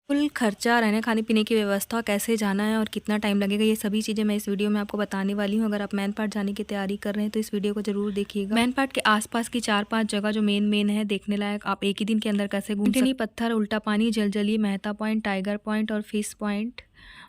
Full खर्चा, रहने खाने पीने की व्यवस्था, कैसे जाना है और कितना टाइम लगेगा, ये सभी चीज़ें मैं इस वीडियो में आपको बताने वाली हूँ। अगर आप मैन पाट जाने की तैयारी कर रहे हैं तो इस वीडियो को ज़रूर देखिएगा। मैन पाट के आसपास की 4-5 जगह जो मेन है देखने लायक, आप एक ही दिन के अंदर कैसे घूम सकते हैं। पत्थर, उल्टा पानी, जलजली, मेहता पॉइंट, टाइगर पॉइंट और फिश पॉइंट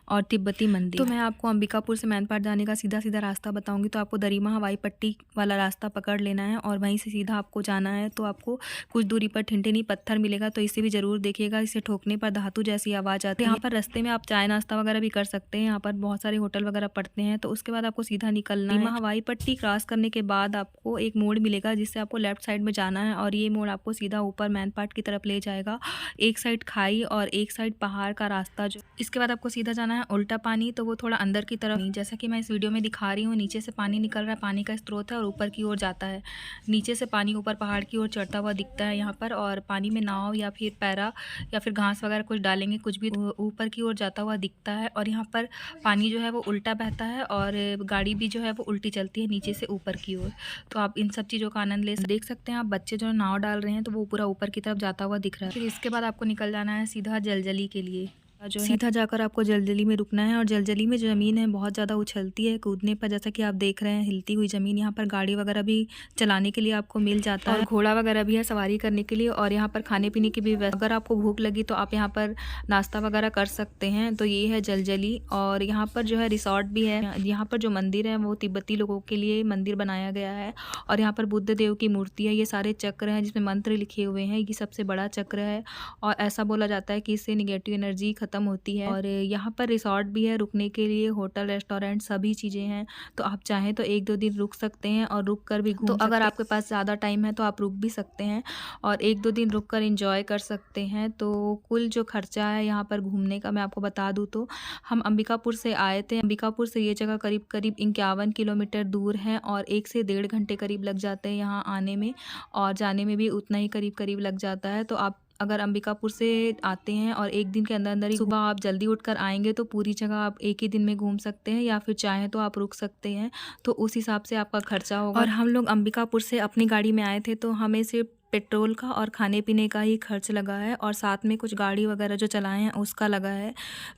और तिब्बती मंदिर। तो मैं आपको अंबिकापुर से मैन पाट जाने का सीधा रास्ता बताऊंगी। तो आपको दरीमा हवाई पट्टी वाला रास्ता पकड़ लेना है और वहीं से सीधा आपको जाना है। तो आपको कुछ दूरी पर ठिनठिनी पत्थर मिलेगा, तो इसे भी जरूर देखिएगा। इसे ठोकने पर धातु जैसी आवाज़ आती है। यहाँ पर रास्ते में आप चाय नाश्ता वगैरह भी कर सकते हैं। यहाँ पर बहुत सारे होटल वगैरह पड़ते हैं। तो उसके बाद आपको सीधा निकलना है। दरीमा हवाई पट्टी क्रॉस करने के बाद आपको एक मोड़ मिलेगा जिससे आपको लेफ्ट साइड में जाना है और ये मोड़ आपको सीधा ऊपर मैन पाट की तरफ ले जाएगा। एक साइड खाई और एक साइड पहाड़ का रास्ता। जो इसके बाद आपको सीधा जाना है उल्टा पानी, तो वो थोड़ा अंदर की तरफ नहीं, जैसा कि मैं इस वीडियो में दिखा रही हूँ। नीचे से पानी निकल रहा है, पानी का स्रोत है और ऊपर की ओर जाता है। नीचे से पानी ऊपर पहाड़ की ओर चढ़ता हुआ दिखता है यहाँ पर। और पानी में नाव या फिर पैरा या फिर घास वगैरह कुछ डालेंगे, कुछ भी ऊपर की ओर जाता हुआ दिखता है। और यहाँ पर पानी जो है वो उल्टा बहता है और गाड़ी भी जो है वो उल्टी चलती है नीचे से ऊपर की ओर। तो आप इन सब चीज़ों का आनंद देख सकते हैं। आप बच्चे जो नाव डाल रहे हैं तो वो पूरा ऊपर की तरफ जाता हुआ दिख रहा है। फिर इसके बाद आपको निकल जाना है सीधा जलजली के लिए। जो सीधा जाकर आपको जलजली में रुकना है। और जलजली में जो ज़मीन है बहुत ज़्यादा उछलती है, कूदने पर जैसा कि आप देख रहे हैं हिलती हुई ज़मीन। यहाँ पर गाड़ी वगैरह भी चलाने के लिए आपको मिल जाता है और घोड़ा वगैरह भी है सवारी करने के लिए। और यहाँ पर खाने पीने की भी व्यवस्था, अगर आपको भूख लगी तो आप यहाँ पर नाश्ता वगैरह कर सकते हैं। तो ये है जलजली। और यहाँ पर जो है रिसोर्ट भी है। यहाँ पर जो मंदिर है वो तिब्बती लोगों के लिए मंदिर बनाया गया है। और यहाँ पर बुद्ध देव की मूर्ति है। ये सारे चक्र हैं जिसमें मंत्र लिखे हुए हैं। ये सबसे बड़ा चक्र है और ऐसा बोला जाता है कि इससे निगेटिव एनर्जी खत्म होती है। और यहाँ पर रिसोर्ट भी है, रुकने के लिए होटल, रेस्टोरेंट सभी चीज़ें हैं। तो आप चाहें तो 1-2 दिन रुक सकते हैं और रुक कर भी घूम सकते हैं। अगर आपके पास ज़्यादा टाइम है तो आप रुक भी सकते हैं और 1-2 दिन रुक कर इंजॉय कर सकते हैं। तो कुल जो खर्चा है यहाँ पर घूमने का मैं आपको बता दूँ तो हम अंबिकापुर से आए थे। अंबिकापुर से ये जगह करीब 51 किलोमीटर दूर है और 1 से 1.5 घंटे करीब लग जाते हैं यहाँ आने में, और जाने में भी उतना ही करीब लग जाता है। तो आप अगर अंबिकापुर से आते हैं और एक दिन के अंदर ही सुबह आप जल्दी उठकर आएंगे तो पूरी जगह आप एक ही दिन में घूम सकते हैं, या फिर चाहें तो आप रुक सकते हैं। तो उस हिसाब से आपका खर्चा होगा। और हम लोग अंबिकापुर से अपनी गाड़ी में आए थे तो हमें सिर्फ पेट्रोल का और खाने पीने का ही खर्च लगा है और साथ में कुछ गाड़ी वगैरह जो चलाए हैं उसका लगा है।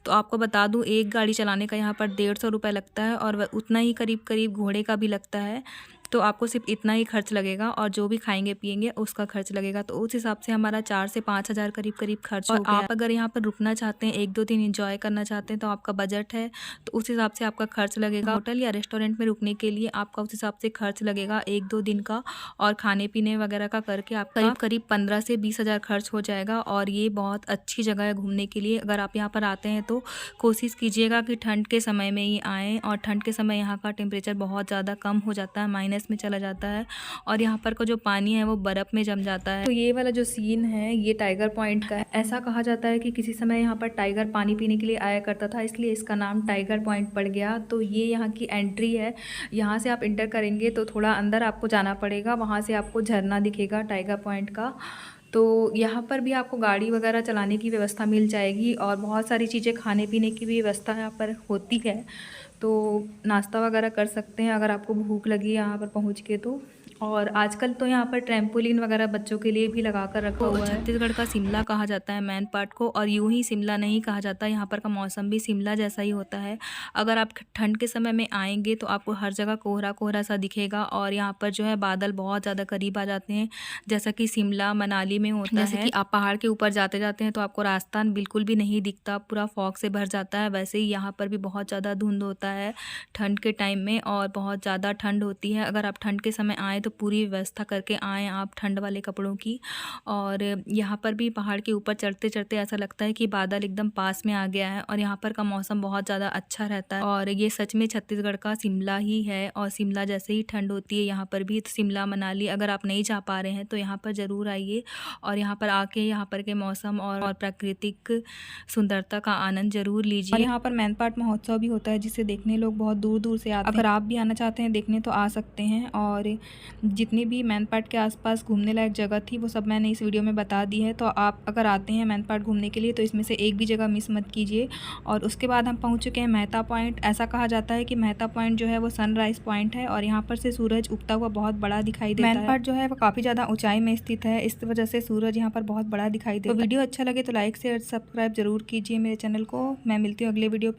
तो आपको बता दूं, एक गाड़ी चलाने का यहाँ पर 150 रुपये लगता है और उतना ही करीब घोड़े का भी लगता है। तो आपको सिर्फ इतना ही खर्च लगेगा और जो भी खाएंगे पिएंगे उसका खर्च लगेगा। तो उस हिसाब से हमारा 4 से 5 हज़ार करीब खर्च हो गया। आप अगर यहाँ पर रुकना चाहते हैं, 1-2 दिन एंजॉय करना चाहते हैं तो आपका बजट है तो उस हिसाब से आपका खर्च लगेगा। होटल या रेस्टोरेंट में रुकने के लिए आपका उस हिसाब से खर्च लगेगा 1-2 दिन का, और खाने पीने वगैरह का करके आपका करीब 15 से 20 हज़ार खर्च हो जाएगा। और ये बहुत अच्छी जगह है घूमने के लिए। अगर आप यहाँ पर आते हैं तो कोशिश कीजिएगा कि ठंड के समय में ही आएँ, और ठंड के समय यहाँ का टेम्परेचर बहुत ज़्यादा कम हो जाता है, माइनस में चला जाता है और यहाँ पर का जो पानी है वो बर्फ़ में जम जाता है। तो ये वाला जो सीन है ये टाइगर पॉइंट का है। ऐसा कहा जाता है कि किसी समय यहाँ पर टाइगर पानी पीने के लिए आया करता था, इसलिए इसका नाम टाइगर पॉइंट पड़ गया। तो ये यहाँ की एंट्री है। यहाँ से आप इंटर करेंगे तो थोड़ा अंदर आपको जाना पड़ेगा, वहाँ से आपको झरना दिखेगा टाइगर पॉइंट का। तो यहाँ पर भी आपको गाड़ी वगैरह चलाने की व्यवस्था मिल जाएगी और बहुत सारी चीज़ें खाने पीने की भी व्यवस्था यहाँ पर होती है। तो नाश्ता वगैरह कर सकते हैं अगर आपको भूख लगी यहाँ पर पहुँच के तो। और आजकल तो यहाँ पर ट्रैम्पोलिन वगैरह बच्चों के लिए भी लगा कर रखा हुआ है। छत्तीसगढ़ का शिमला कहा जाता है मैन पाट को, और यूं ही शिमला नहीं कहा जाता, यहाँ पर का मौसम भी शिमला जैसा ही होता है। अगर आप ठंड के समय में आएंगे तो आपको हर जगह कोहरा सा दिखेगा और यहाँ पर जो है बादल बहुत ज़्यादा करीब आ जाते हैं, जैसा कि शिमला मनाली में होता है। जैसे कि आप पहाड़ के ऊपर जाते जाते हैं तो आपको रास्ता बिल्कुल भी नहीं दिखता, पूरा फॉग से भर जाता है। वैसे ही यहाँ पर भी बहुत ज़्यादा धुंध होता है ठंड के टाइम में और बहुत ज़्यादा ठंड होती है। अगर आप ठंड के समय आएँ तो पूरी व्यवस्था करके आएँ आप ठंड वाले कपड़ों की। और यहाँ पर भी पहाड़ के ऊपर चढ़ते चढ़ते ऐसा लगता है कि बादल एकदम पास में आ गया है और यहाँ पर का मौसम बहुत ज़्यादा अच्छा रहता है। और ये सच में छत्तीसगढ़ का शिमला ही है और शिमला जैसे ही ठंड होती है यहाँ पर भी। तो शिमला मनाली अगर आप नहीं जा पा रहे हैं तो यहाँ पर ज़रूर आइए और यहाँ पर आके यहाँ पर के मौसम और प्राकृतिक सुंदरता का आनंद ज़रूर लीजिए। और यहाँ पर मैन पाट महोत्सव भी होता है जिसे देखने लोग बहुत दूर दूर से आते हैं। अगर आप भी आना चाहते हैं देखने तो आ सकते हैं। और जितनी भी मैन पार्क के आसपास घूमने लायक जगह थी वो सब मैंने इस वीडियो में बता दी है। तो आप अगर आते हैं मैन पार्क घूमने के लिए तो इसमें से एक भी जगह मिस मत कीजिए। और उसके बाद हम पहुँच चुके हैं मेहता पॉइंट। ऐसा कहा जाता है कि मेहता पॉइंट जो है वो सनराइज़ पॉइंट है और यहाँ पर से सूरज उगता हुआ बहुत बड़ा दिखाई देता है। मैन पार्क जो है वो काफ़ी ज़्यादा ऊंचाई में स्थित है, इस वजह से सूरज यहाँ पर बहुत बड़ा दिखाई देता है। तो वीडियो अच्छा लगे तो लाइक शेयर सब्सक्राइब जरूर कीजिए मेरे चैनल को। मैं मिलती हूँ अगले वीडियो पे।